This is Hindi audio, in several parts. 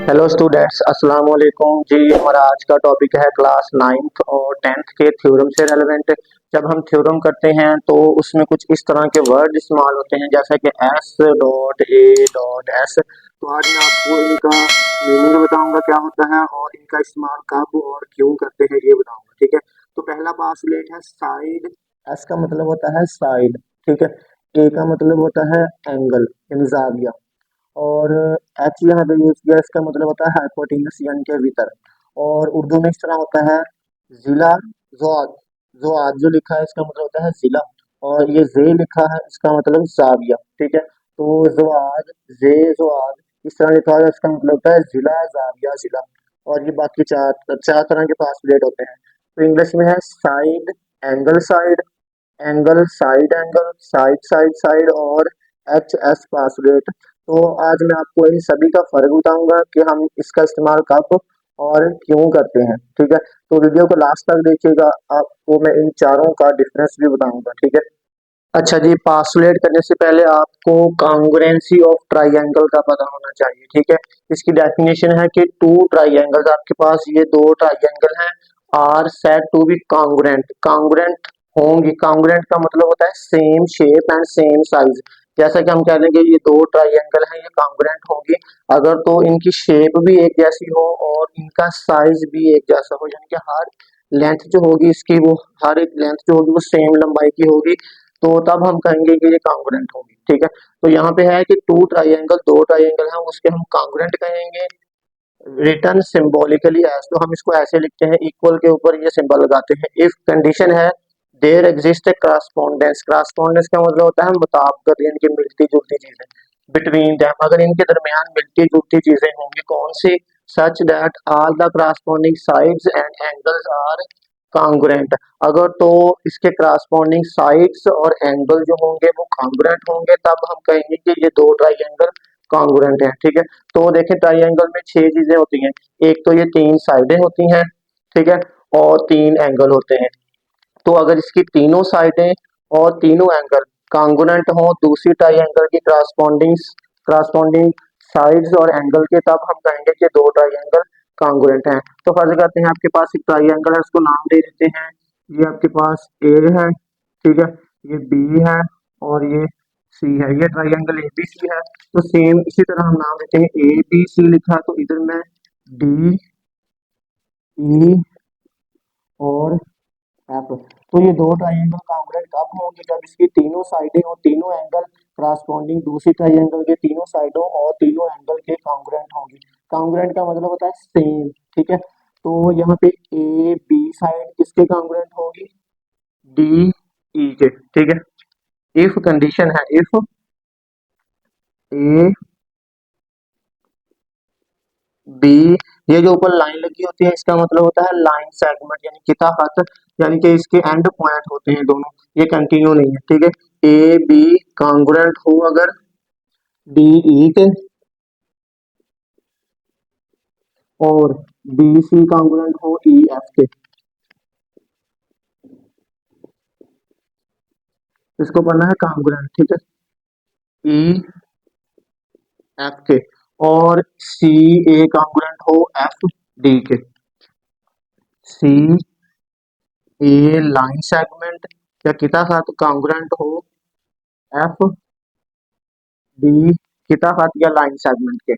हेलो स्टूडेंट्स, अस्सलाम वालेकुम जी। हमारा आज का टॉपिक है क्लास नाइन्थ और टेंथ के थ्योरम से रेलेवेंट। जब हम थ्योरम करते हैं तो उसमें कुछ इस तरह के वर्ड इस्तेमाल होते हैं जैसा कि S dot A dot S. तो आज मैं आपको इनका मीनिंग बताऊंगा क्या होता है और इनका इस्तेमाल कब और क्यों करते हैं ये बताऊंगा, ठीक है। तो पहला पासलेट है साइड। एस का मतलब होता है साइड, ठीक है। ए का मतलब होता है एंगल यानी जाविया। और एच यहाँ पे यूज किया, इसका मतलब होता है हाइपोटेन्यूस यानी के भीतर। और उर्दू में इस तरह होता है जिला जोआद। जोआद जो लिखा है इसका मतलब होता है जिला, और ये जे लिखा है इसका मतलब जाविया, ठीक है। तो जोआद जे जोआद इस तरह लिखा है, इसका मतलब होता है जिला जाविया जिला। और ये बाकी चार चार तरह के पासलेट होते हैं। तो इंग्लिश में है side, angle side, angle side, angle side side side, और एच एस पासलेट। तो आज मैं आपको इन सभी का फर्क बताऊंगा कि हम इसका इस्तेमाल कब और क्यों करते हैं, ठीक है। तो वीडियो को लास्ट तक देखिएगा, आपको मैं इन चारों का डिफरेंस भी बताऊंगा, ठीक है। अच्छा जी, पासुलेट करने से पहले आपको कांग्रुएंसी ऑफ ट्राइंगल का पता होना चाहिए, ठीक है। इसकी डेफिनेशन है कि टू ट्राइंगल्स, आपके पास ये दो ट्राइंगल हैं, are said to be congruent. Congruent होंगी, कांग्रुएंट का मतलब होता है same shape and same size. जैसा कि हम कह देंगे ये दो ट्राइंगल हैं, ये कांग्रुएंट होंगी अगर तो इनकी शेप भी एक जैसी हो और इनका साइज भी एक जैसा हो, यानी कि हर लेंथ जो होगी इसकी, वो हर एक लेंथ जो होगी वो सेम लंबाई की होगी, तो तब हम कहेंगे कि ये कांग्रुएंट होगी, ठीक है। तो यहाँ पे है कि टू ट्राइंगल, दो ट्राइंगल हैं, उसके हम कांग्रुएंट कहेंगे। रिटर्न सिंबॉलिकली एज, तो हम इसको ऐसे लिखते हैं, इक्वल के ऊपर ये सिंबल लगाते हैं। इफ कंडीशन है there exist a correspondence. Correspondence का मतलब होता है मुताबिकत यानी कि मिलती जुलती चीजें। बिटवीन देम, अगर इनके दरमियान मिलती जुलती चीजें होंगी, कौन सी? Such that all the corresponding sides and angles are congruent. अगर तो इसके करस्पॉन्डिंग साइड्स और एंगल जो होंगे वो कांग्रुएंट होंगे, तब हम कहेंगे कि ये दो ट्राइंगल कांग्रुएंट है, ठीक है। तो देखें, ट्राइंगल में छह चीजें होती हैं। एक तो ये तीन साइडें होती हैं, ठीक है, और तीन एंगल होते हैं। तो अगर इसकी तीनों साइडें और तीनों एंगल कांगुनेंट हो दूसरी ट्राइंगल की करस्पॉन्डिंग साइड्स और एंगल के, तब हम कहेंगे कि दो ट्राइंगल कांगुनेंट हैं। तो फर्ज करते हैं आपके पास एक ट्राइंगल है, उसको नाम दे देते हैं, ये आपके पास ए है, ठीक है, ये बी है और ये सी है। ये ट्राइंगल ए बी सी है। तो सेम इसी तरह हम नाम देते हैं, ए बी सी लिखा तो इधर मैं डी ई और एफ। तो ये दो ट्राइंगल कांग्रुएंट कब होंगे? जब इसकी तीनों साइडें और तीनों एंगल करस्पॉन्डिंग दूसरी ट्राइंगल के तीनों साइडों और तीनों एंगल के कांग्रुएंट होंगी। कांग्रुएंट का मतलब होता है सेम, ठीक है। तो यहाँ पे ए बी साइड किसके कांग्रुएंट होगी? डी ई के, ठीक है। इफ कंडीशन है, इफ ए बी, ये जो ऊपर लाइन लगी होती है इसका मतलब होता है लाइन सेगमेंट यानी किता खत, यानी कि इसके एंड पॉइंट होते हैं दोनों, ये कंटिन्यू नहीं है, ठीक है। ए बी कांग्रुएंट हो अगर डी ई के, और बी सी कांग्रुएंट हो ई एफ के। इसको पढ़ना है कांग्रुएंट, ठीक है, ई एफ के। और सी ए कांग्रुएंट हो एफ डी के। सी ए लाइन सेगमेंट या किता खत कांग्रुएंट हो एफ डी किता खत या लाइन सेगमेंट के,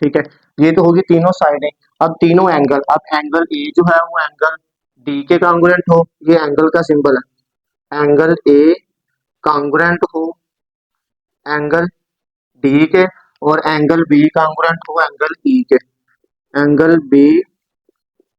ठीक है। ये तो होगी तीनों साइडें। अब तीनों एंगल, अब एंगल ए जो है वो एंगल डी के कांग्रुएंट हो, ये एंगल का सिंबल है, एंगल ए कांग्रुएंट हो एंगल डी के, और एंगल बी कांग्रुएंट हो एंगल ई के। एंगल बी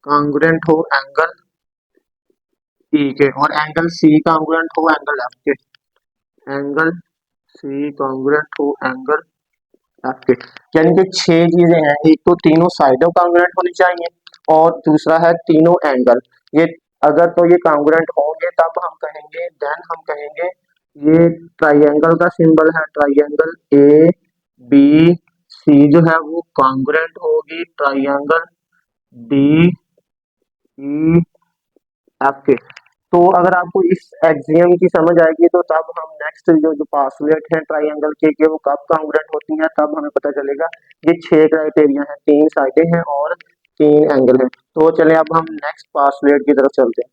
कांग्रुएंट हो एंगल ई के, और एंगल सी कांग्रुएंट हो एंगल एफ के। एंगल सी कांग्रुएंट हो एंगल एफ के। यानी कि छह चीजें हैं, एक तो तीनों साइडों कांग्रुएंट होनी चाहिए, और दूसरा है तीनों एंगल। ये अगर तो ये कांग्रुएंट होंगे तब हम कहेंगे, देन हम कहेंगे ये ट्राइंगल का सिंबल है, ट्राइंगल ए बी सी जो है वो कांग्रुएंट होगी ट्राइंगल डी ई एफ के। तो अगर आपको इस एक्सियम की समझ आएगी तो तब हम नेक्स्ट जो पास्टुलेट है ट्राइंगल के वो कब कॉन्ग्रुएंट होती हैं तब हमें पता चलेगा। ये 6 क्राइटेरिया है, 3 साइडें हैं और 3 एंगल है। तो चले अब हम नेक्स्ट पास्टुलेट की तरफ चलते हैं।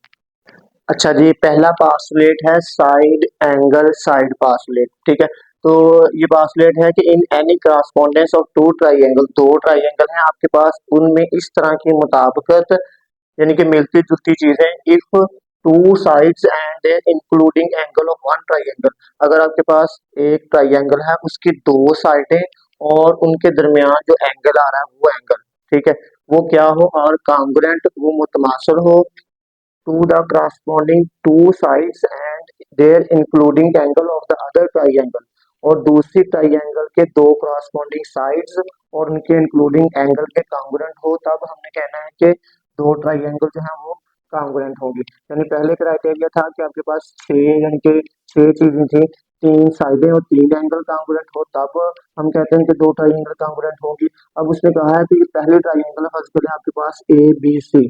अच्छा जी, पहला पास्टुलेट है साइड एंगल साइड पास्टुलेट। ठीक है, तो ये पास्टुलेट है कि in any correspondence of two triangle, दो ट्राइंगल हैं आपके पास, उनमें इस तरह की मुताबिकत यानी कि मिलती जुलती चीजें, if two sides and including angle of one triangle, अगर आपके पास एक ट्राइंगल है उसकी दो साइडें और उनके दरमियान जो एंगल आ रहा है वो एंगल, ठीक है, वो क्या हो और कॉन्ग्रुएंट, वो मुतमासिल हो to the corresponding two sides and their including angle of the other triangle, और दूसरी ट्राइंगल के दो corresponding sides और उनके इंक्लूडिंग एंगल के कॉन्ग्रुएंट हो, तब हमने कहना है कि दो ट्राइंगल जो है वो कॉन्ग्रुएंट होंगी। यानी पहले क्राइटेरिया था कि आपके पास छह यानी कि छह चीजें थी, तीन साइडें और तीन एंगल कॉन्ग्रुएंट हो, तब हम कहते हैं कि दो ट्राइंगल कॉन्ग्रुएंट होंगी। अब उसने कहा है कि ये पहले ट्राइंगल है, फर्स्ट करें आपके पास ए बी सी,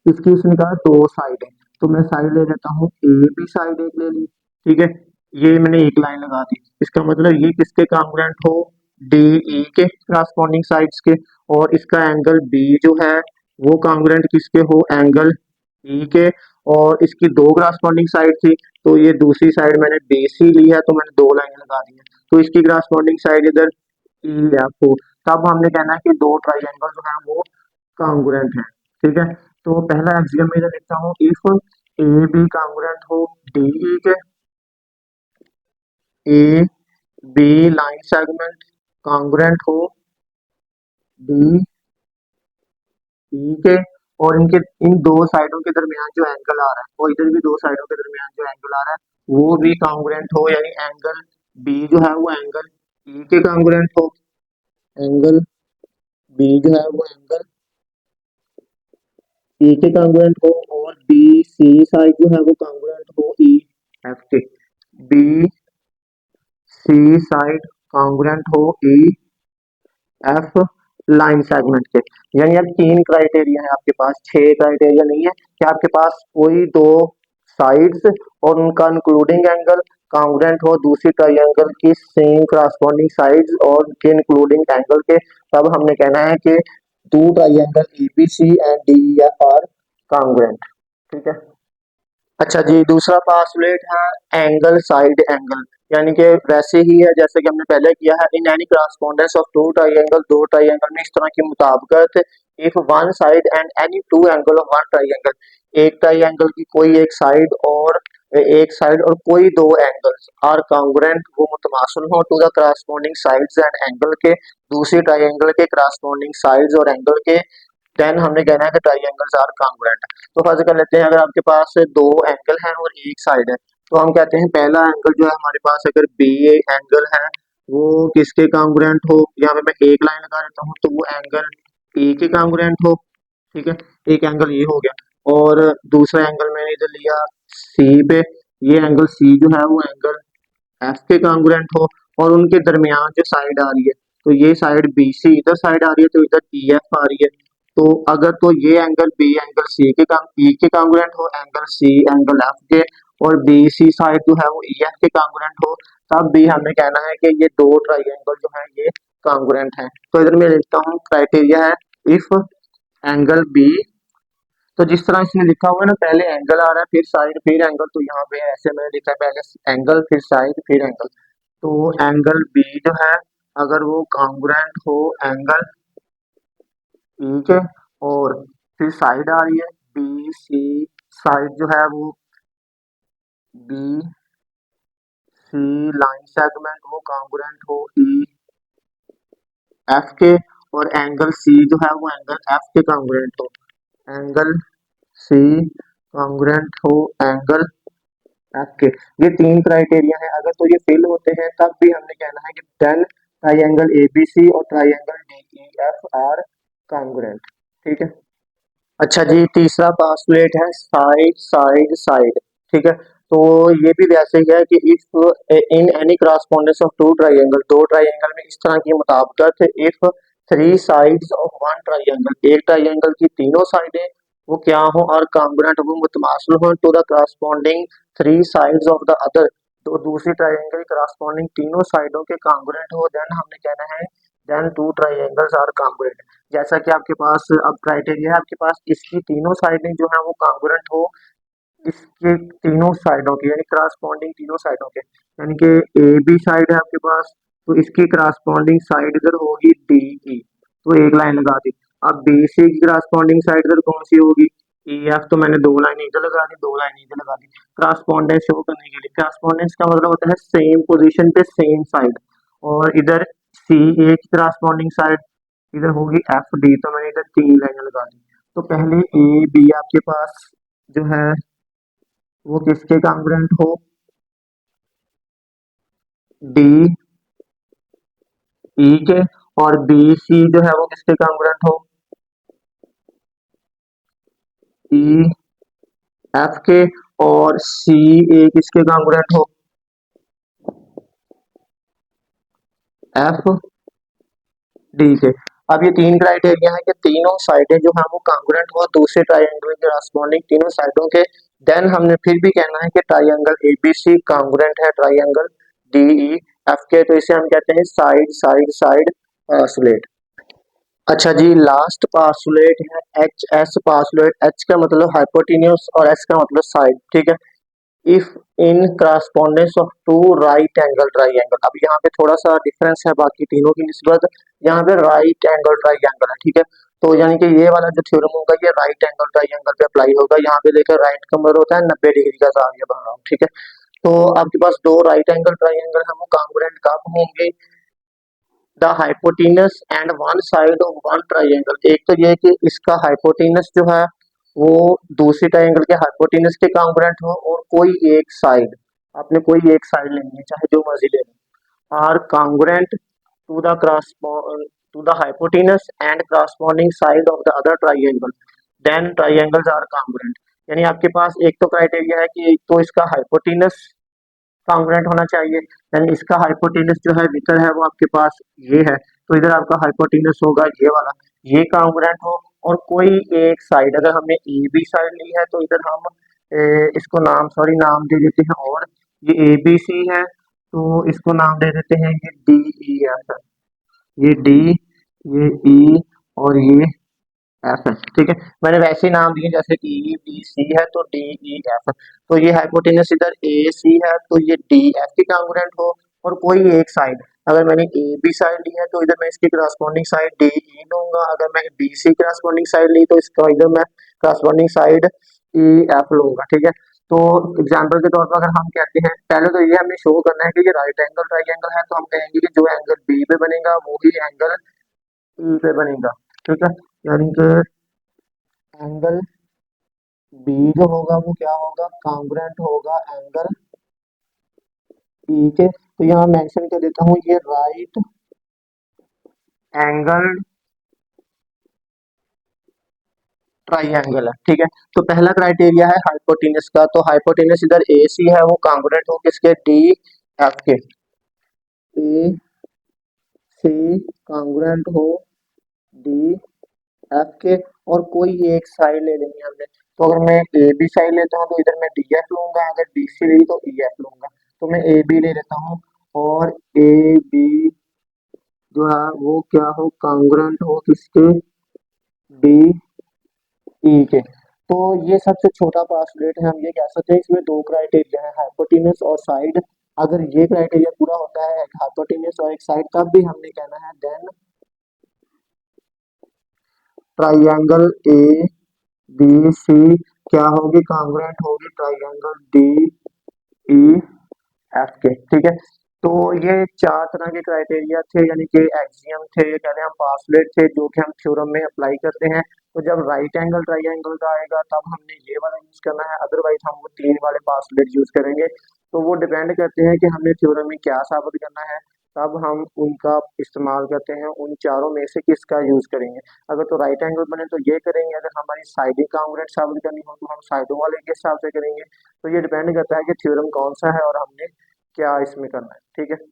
इसकी उसने कहा दो साइड है, तो मैं साइड ले लेता हूँ, ए बी साइड एक ले ली। ठीक है, ये मैंने एक लाइन लगा दी, इसका मतलब ये किसके कॉन्ग्रुएंट हो, डी ई के करस्पॉन्डिंग साइड्स के, और इसका एंगल बी जो है वो कॉन्ग्रुएंट किसके हो, एंगल ई के, और इसकी दो करस्पॉन्डिंग साइड थी, तो ये दूसरी साइड मैंने बी सी ली है, तो मैंने दो लाइन लगा दी है, तो इसकी करस्पॉन्डिंग साइड इधर ई एफ हो, तब हमने कहना है कि दो ट्राइंगल जो है वो कॉन्ग्रुएंट है। ठीक है, तो पहला एक्सियम में इधर लिखता हूँ, इफ ए बी कॉन्ग्रुएंट हो डी ई के, A B line segment congruent हो डी ई के, और इनके इन दो साइडों के दरमियान जो एंगल आ रहा है, और इधर भी दो साइडों के दरमियान जो एंगल आ रहा है वो भी कॉन्ग्रुएंट हो, यानी एंगल बी जो है वो एंगल ई के कॉन्ग्रुएंट हो, एंगल बी जो है वो एंगल ई के कॉन्ग्रुएंट हो, और बी सी साइड जो है वो कॉन्ग्रुएंट हो ई एफ के, बी सी साइड कॉन्ग्रुएंट हो ई एफ लाइन सेगमेंट के। यानी अब तीन क्राइटेरिया है आपके पास, छह क्राइटेरिया नहीं है कि आपके पास कोई दो साइड्स और उनका इंक्लूडिंग एंगल कॉन्ग्रुएंट हो दूसरी ट्राइंगल की सेम करस्पॉन्डिंग साइड्स और उनके इंक्लूडिंग एंगल के, तब हमने कहना है कि two triangle ABC and DEF are congruent. ठीक है, अच्छा जी, दूसरा पास्टुलेट है एंगल साइड एंगल, यानी कि वैसे ही है जैसे कि हमने पहले किया है, in any correspondence of two triangle, दो ट्राइंगल में इस तरह की मुताबिकत, if one side and any two angle of one triangle, एक ट्राइंगल की कोई एक साइड और एक साइड और कोई दो एंगल्स आर कॉन्ग्रुएंट, वो मुतमासिल हो to the corresponding sides and angle के, दूसरी ट्राइंगल के करस्पॉन्डिंग साइड्स और एंगल के, देन हमने कहना है कि ट्राइंगल्स आर कॉन्ग्रुएंट। तो फर्ज कर लेते हैं, अगर आपके पास दो एंगल हैं और एक साइड है, तो हम कहते हैं पहला एंगल जो है हमारे पास, अगर बी ए एंगल है वो किसके कॉन्ग्रुएंट हो, यहाँ पे मैं एक लाइन लगा देता हूँ, तो वो एंगल ए के कॉन्ग्रुएंट हो। ठीक है, एक एंगल ये हो गया, और दूसरा एंगल मैंने इधर लिया सी पे, ये एंगल सी जो है वो एंगल एफ के कॉन्ग्रुएंट हो, और उनके दरमियान जो साइड आ रही है, तो ये साइड बी सी इधर साइड आ रही है, तो इधर ई एफ आ रही है, तो अगर तो ये एंगल बी एंगल सी के ई के कॉन्ग्रुएंट हो, एंगल सी एंगल एफ के, और बी सी साइड जो है वो ई एफ के कॉन्ग्रुएंट हो, तब भी हमें कहना है कि ये दो ट्राइंगल जो है ये कॉन्ग्रुएंट है। तो इधर मैं लिखता हूँ क्राइटेरिया है, इफ एंगल बी, तो जिस तरह इसमें लिखा हुआ है ना, पहले एंगल आ रहा है फिर साइड फिर एंगल, तो यहाँ पे ऐसे मैंने लिखा है पहले एंगल फिर साइड फिर एंगल, तो एंगल बी जो है अगर वो कॉन्ग्रुएंट हो एंगल ई के, और फिर साइड आ रही है बी सी साइड जो है वो बी सी लाइन सेगमेंट वो कॉन्ग्रुएंट हो ई एफ के, और एंगल सी जो है वो एंगल एफ के कॉन्ग्रुएंट हो, एंगल सी कॉन्ग्रुएंट हो एंगल एफ के। ये तीन क्राइटेरिया है, अगर तो ये फिल होते हैं तब भी हमने कहना है कि देन ट्राइंगल एबीसी और ट्राइंगल डीईएफ आर कॉन्ग्रुएंट। ठीक है, अच्छा जी, तीसरा पास्टुलेट है साइड साइड साइड। ठीक है, तो ये भी वैसे ही है कि if in any correspondence of two triangle, दो ट्राइंगल में इस तरह की मुताबिकत, if three sides of one triangle, एक ट्राइंगल की तीनों साइडें वो क्या हो और कांग्रुएंट वो मुतमासिल हो to the corresponding three sides of the other, तो दूसरी ट्रायंगल करस्पॉन्डिंग तीनों साइडों के कांग्रुएंट हो, देन हमने कहना है then two triangles are congruent. जैसा कि आपके पास अब क्राइटेरिया है, आपके पास इसकी तीनों साइडें जो है वो कांग्रुएंट हो इसके तीनों साइडों के, यानी करस्पॉन्डिंग तीनों साइडों के, यानी कि ए बी साइड है आपके पास, तो इसकी करस्पॉन्डिंग साइड इधर होगी डी ई, तो एक लाइन लगा दी। अब बी सी की करस्पॉन्डिंग साइड इधर कौन सी होगी, ई एफ, तो मैंने दो लाइन इधर लगा दी, दो लाइन इधर लगा दी। करस्पॉन्डेंस शो करने के लिए, करस्पॉन्डेंस का मतलब होता है सेम पोजीशन पे सेम साइड, और इधर सी ए की करस्पॉन्डिंग साइड इधर होगी एफ डी, तो मैंने इधर तीन लाइन लगा दी। तो पहले ए बी आपके पास जो है वो किसके कांग्रुएंट हो, डी ई के, और बी सी जो है वो किसके कांग्रुएंट हो, ई एफ के, और सी ए किसके कांग्रुएंट हो, एफ डी के। अब ये तीन क्राइटेरिया है कि तीनों साइडें जो है वो कांग्रुएंट हो दूसरे ट्रायंगल के करस्पॉन्डिंग तीनों साइडों के, देन हमने फिर भी कहना है कि ट्रायंगल एबीसी कांग्रुएंट है ट्रायंगल डीई एफ के, तो इसे हम कहते हैं साइड साइड साइड आइसोलेट। अच्छा जी, लास्ट पार्सुलेट है एच एस पार्सुलेट। एच का मतलब हाइपोटेन्यूज और एस का मतलब साइड, ठीक है। If in correspondence of two right angle triangle, अब यहाँ पे थोड़ा सा डिफरेंस है बाकी तीनों की निस्बत, यहाँ पे राइट एंगल ट्राइंगल है, ठीक है। तो यानी कि ये वाला जो थ्योरम होगा ये राइट एंगल ट्राइंगल पे अप्लाई होगा। यहाँ पे देखो राइट का मतलब होता है 90 डिग्री का जाविया बन रहा हूँ, ठीक है। तो आपके पास दो राइट एंगल ट्राइंगल है, वो कांग्रुएंट कब होंगे, the hypotenuse and one side of one triangle. एक तो ये है कि इसका हाइपोटेनस जो है वो दूसरी ट्राइंगल के हाइपोटेनस के कांग्रुएंट हो, और कोई एक साइड, आपने कोई एक साइड लेनी है चाहे जो मर्जी ले लो, are congruent to the to the hypotenuse and corresponding side of the other triangle, then triangles are congruent. यानी आपके पास एक तो क्राइटेरिया है कि एक तो इसका हाइपोटेनस कांग्रुएंट होना चाहिए, यानी इसका हाइपोटेनस जो है विकर है वो आपके पास ये है, तो इधर आपका हाइपोटेनस होगा ये वाला, ये कांग्रुएंट हो, और कोई एक साइड, अगर हमने ए बी साइड ली है तो इधर हम इसको नाम सॉरी नाम दे देते हैं, और ये ए बी सी है तो इसको नाम दे देते हैं ये डी ई एफ है, ये डी, ये ई, और ये एफ है, ठीक है। मैंने वैसे ही नाम दिए जैसे कि ई बी सी है तो डी ई एफ, तो ये हाइपोटेनस इधर ए सी है तो ये डी एफ के कांग्रुएंट हो, और कोई एक साइड, अगर मैंने ए बी साइड ली है तो इधर मैं इसकी करस्पॉन्डिंग साइड डी ई लूंगा, अगर मैं बी सी करस्पॉन्डिंग साइड ली तो इसका इधर मैं करस्पॉन्डिंग साइड ई एफ लूंगा, ठीक है। तो एग्जाम्पल के तौर पर अगर हम कहते हैं, पहले तो ये हमें शो करना है कि ये राइट एंगल ट्राइंगल है, तो हम कहेंगे कि जो एंगल बी पे बनेगा वो ही एंगल ई पे बनेगा, ठीक है। यानी कि एंगल बी जो होगा वो क्या होगा, कांग्रुएंट होगा एंगल ई के, तो यहाँ मेंशन कर देता हूँ ये राइट एंगल ट्राइंगल है, ठीक है। तो पहला क्राइटेरिया है हाइपोटेनस का, तो हाइपोटेनस इधर ए सी है वो कांग्रुएंट हो किसके, डी एफ के, ए सी कांग्रुएंट हो डी एफ के, और कोई एक साइड ले लेंगे हमने, तो अगर मैं ए बी साइड लेता हूँ तो इधर मैं डी एफ लूंगा, अगर बी सी ली तो ई एफ लूंगा, तो मैं ए बी ले लेता हूँ, और ए बी जो है वो क्या हो, कांग्रुएंट हो किसके, डी ई के। तो ये सबसे छोटा पास्टुलेट है, हम ये कह सकते हैं इसमें दो क्राइटेरिया है, हाइपोटेनस और साइड। अगर ये क्राइटेरिया पूरा होता है, एक हाइपोटेनस और एक साइड, तब भी हमने कहना है then triangle A B C क्या होगी, कांग्रुएंट होगी ट्राइंगल डी ई एफ के, ठीक है। तो ये चार तरह के क्राइटेरिया थे, यानी कि एक्सियम थे, ये कहते हैं हम पासलेट थे, जो कि हम थ्योरम में अप्लाई करते हैं। तो जब राइट एंगल ट्राइंगल का आएगा तब हमने ये वाला यूज करना है, अदरवाइज हम वो तीन वाले पासलेट यूज करेंगे। तो वो डिपेंड करते हैं कि हमने थ्योरम में क्या साबित करना है, तब हम उनका इस्तेमाल करते हैं, उन चारों में से किसका यूज करेंगे। अगर तो राइट एंगल बने तो ये करेंगे, अगर हमारी साइडिंग कांग्रुएंट साबित करनी हो तो हम साइडों वाले के हिसाब से करेंगे। तो ये डिपेंड करता है कि थ्योरम कौन सा है और हमने क्या इसमें करना है, ठीक है।